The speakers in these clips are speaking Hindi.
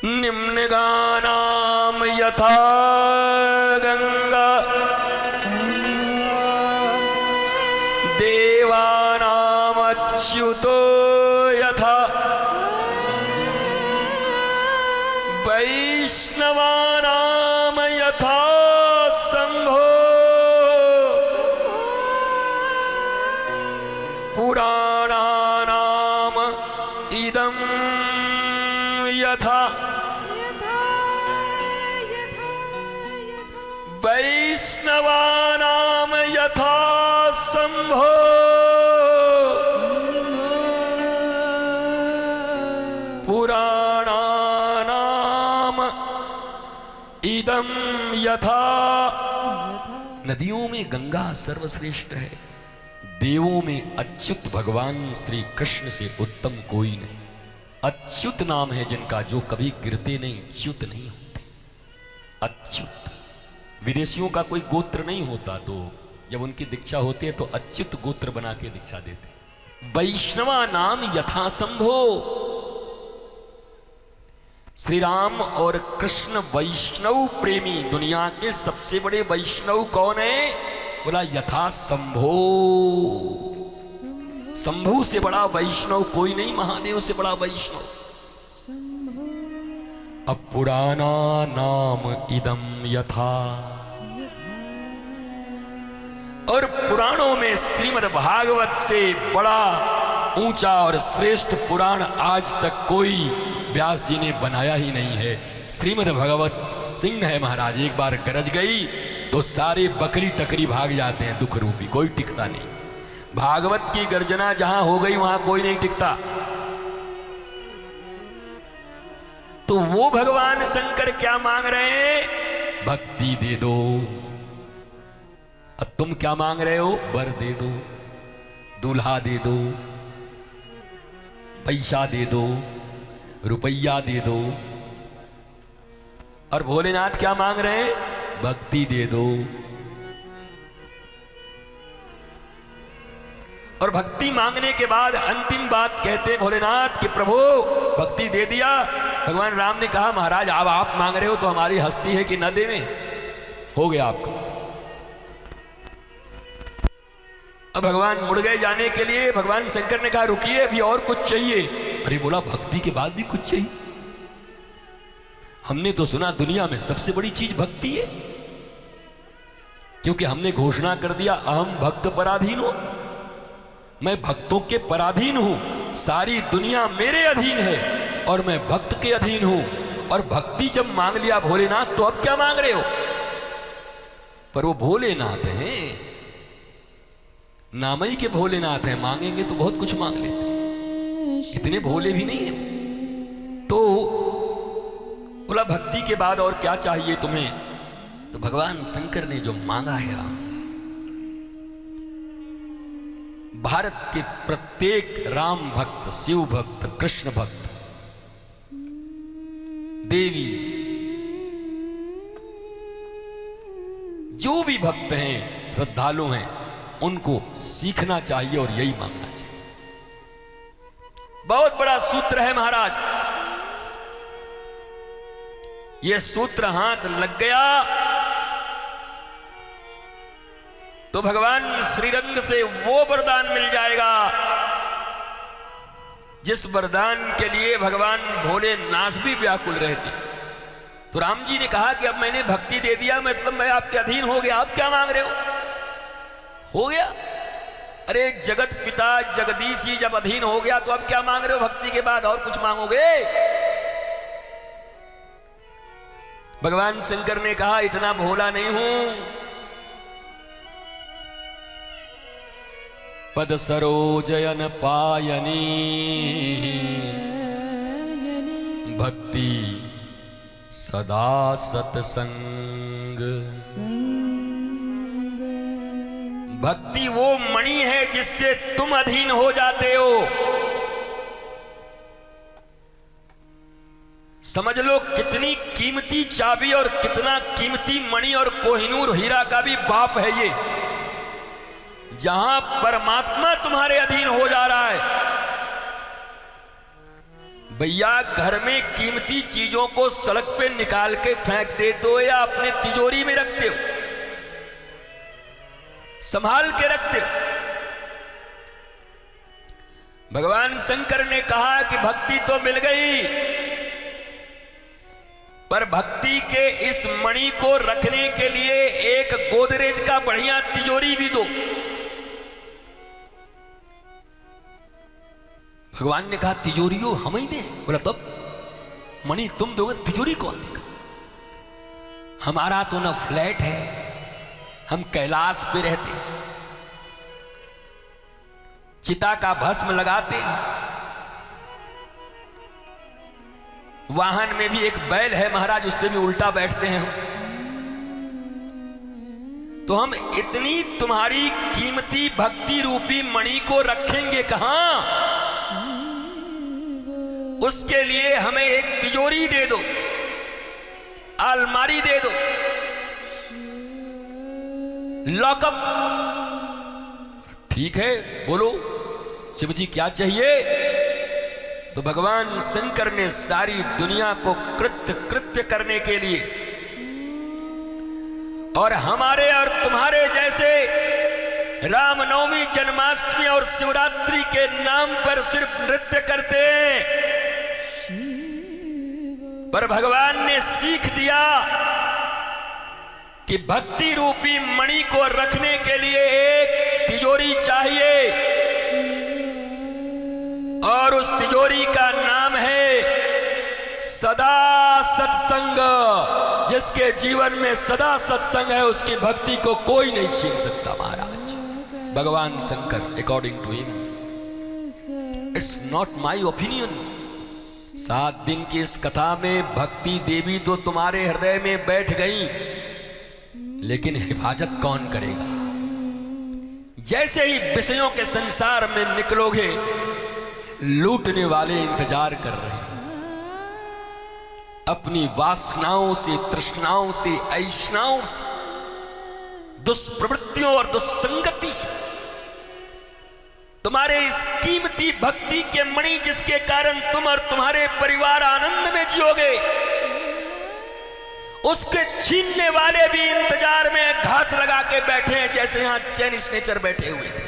निम्नगानाम यथा गंगा देवानाम अच्युतो यथा वैष्णवानाम यथा शंभो पुराणानाम इदं यथा वैष्णवानाम यथा शंभो पुराणानाम इदं यथा। नदियों में गंगा सर्वश्रेष्ठ है, देवों में अच्युत भगवान श्री कृष्ण से उत्तम कोई नहीं। अच्युत नाम है जिनका, जो कभी गिरते नहीं, च्युत नहीं होते। अच्युत विदेशियों का कोई गोत्र नहीं होता, तो जब उनकी दीक्षा होती है तो अच्युत गोत्र बना के दीक्षा देते। वैष्णवा नाम यथासंभो, श्री राम और कृष्ण वैष्णव प्रेमी, दुनिया के सबसे बड़े वैष्णव कौन है? बोला यथा शंभो। शंभु से बड़ा वैष्णव कोई नहीं, महादेव से बड़ा वैष्णव। अब पुराना नाम इदम यथा, और पुराणों में श्रीमद् भागवत से बड़ा ऊंचा और श्रेष्ठ पुराण आज तक कोई व्यास जी ने बनाया ही नहीं है। श्रीमद् भागवत सिंह है महाराज, एक बार गरज गई तो सारे बकरी टकरी भाग जाते हैं, दुख रूपी कोई टिकता नहीं। भागवत की गर्जना जहां हो गई वहां कोई नहीं टिकता। तो वो भगवान शंकर क्या मांग रहे हैं? भक्ति दे दो। अब तुम क्या मांग रहे हो? वर दे दो, दूल्हा दे दो, पैसा दे दो, रुपया दे दो। और भोलेनाथ क्या मांग रहे हैं? भक्ति दे दो। और भक्ति मांगने के बाद अंतिम बात कहते भोलेनाथ कि प्रभु भक्ति दे दिया। भगवान राम ने कहा महाराज अब आप मांग रहे हो तो हमारी हस्ती है कि न देवें? हो गया आपका। अब भगवान मुड़ गए जाने के लिए। भगवान शंकर ने कहा रुकिए, अभी और कुछ चाहिए। अरे बोला भक्ति के बाद भी कुछ चाहिए? हमने तो सुना दुनिया में सबसे बड़ी चीज भक्ति है, क्योंकि हमने घोषणा कर दिया अहम भक्त पराधीन हूं, मैं भक्तों के पराधीन हूं, सारी दुनिया मेरे अधीन है और मैं भक्त के अधीन हूं। और भक्ति जब मांग लिया भोलेनाथ तो अब क्या मांग रहे हो? पर वो भोलेनाथ हैं, नाम ही के भोलेनाथ हैं, मांगेंगे तो बहुत कुछ मांग लेते, इतने भोले भी नहीं है। तो बोला भक्ति के बाद और क्या चाहिए तुम्हें? तो भगवान शंकर ने जो मांगा है राम जी से, भारत के प्रत्येक राम भक्त, शिव भक्त, कृष्ण भक्त, देवी, जो भी भक्त हैं, श्रद्धालु हैं, उनको सीखना चाहिए और यही मांगना चाहिए। बहुत बड़ा सूत्र है महाराज, यह सूत्र हाथ लग गया तो भगवान श्रीरंग से वो वरदान मिल जाएगा जिस वरदान के लिए भगवान भोलेनाथ भी व्याकुल रहते। तो राम जी ने कहा कि अब मैंने भक्ति दे दिया, मतलब मैं आपके अधीन हो गया, आप क्या मांग रहे हो गया? अरे जगत पिता जगदीश ही जब अधीन हो गया तो अब क्या मांग रहे हो? भक्ति के बाद और कुछ मांगोगे? भगवान शंकर ने कहा इतना भोला नहीं हूं, पद सरोजयन पायनी भक्ति सदा सत्संग। भक्ति वो मणि है जिससे तुम अधीन हो जाते हो। समझ लो कितनी कीमती चाबी और कितना कीमती मणि और कोहिनूर हीरा का भी बाप है ये, जहां परमात्मा तुम्हारे अधीन हो जा रहा है। भैया घर में कीमती चीजों को सड़क पे निकाल के फेंक देते हो या अपने तिजोरी में रखते हो, संभाल के रखते हो? भगवान शंकर ने कहा कि भक्ति तो मिल गई, पर भक्ति के इस मणि को रखने के लिए एक गोदरेज का बढ़िया तिजोरी भी दो। भगवान ने कहा तिजोरी हो हम ही दे? बोला तब मणि तुम दोगे, तिजोरी कौन देगा? हमारा तो ना फ्लैट है, हम कैलाश पे रहते हैं, चिता का भस्म लगाते हैं, वाहन में भी एक बैल है महाराज, उस पे भी उल्टा बैठते हैं हम, तो हम इतनी तुम्हारी कीमती भक्ति रूपी मणि को रखेंगे कहां? उसके लिए हमें एक तिजोरी दे दो, अलमारी दे दो, लॉकअप। ठीक है बोलो शिव जी क्या चाहिए? तो भगवान शंकर ने सारी दुनिया को कृत्य करने के लिए और हमारे और तुम्हारे जैसे रामनवमी, जन्माष्टमी और शिवरात्रि के नाम पर सिर्फ नृत्य करते हैं, पर भगवान ने सीख दिया कि भक्ति रूपी मणि को रखने के लिए एक तिजोरी चाहिए, और उस तिजोरी का नाम है सदा सत्संग। जिसके जीवन में सदा सत्संग है उसकी भक्ति को कोई नहीं छीन सकता महाराज। भगवान Shankar according to him, it's not my opinion. 7 दिन की इस कथा में भक्ति देवी तो तुम्हारे हृदय में बैठ गई, लेकिन हिफाजत कौन करेगा? जैसे ही विषयों के संसार में निकलोगे, लूटने वाले इंतजार कर रहे हैं, अपनी वासनाओं से, तृष्णाओं से, ऐष्णाओं से, दुष्प्रवृत्तियों और दुस्संगति से तुम्हारे इस कीमती भक्ति के मणि, जिसके कारण तुम और तुम्हारे परिवार आनंद में जियोगे, उसके छीनने वाले भी इंतजार में घात लगा के बैठे हैं, जैसे यहां चैन स्नेचर बैठे हुए थे,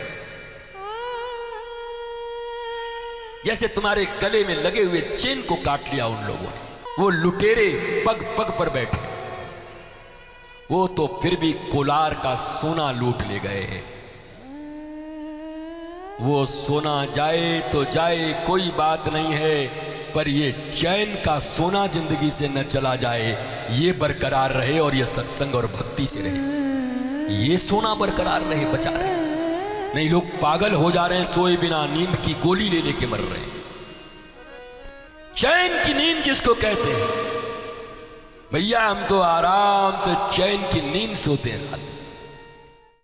जैसे तुम्हारे गले में लगे हुए चेन को काट लिया उन लोगों ने। वो लुटेरे पग पग पर बैठे, वो तो फिर भी कोलार का सोना लूट ले गए हैं। वो सोना जाए तो जाए कोई बात नहीं है, पर ये चैन का सोना जिंदगी से न चला जाए, ये बरकरार रहे और ये सत्संग और भक्ति से रहे, ये सोना बरकरार रहे, बचा रहे। नहीं लोग पागल हो जा रहे हैं, सोए बिना नींद की गोली ले लेके मर रहे हैं। चैन की नींद जिसको कहते हैं, भैया हम तो आराम से चैन की नींद सोते हैं रात।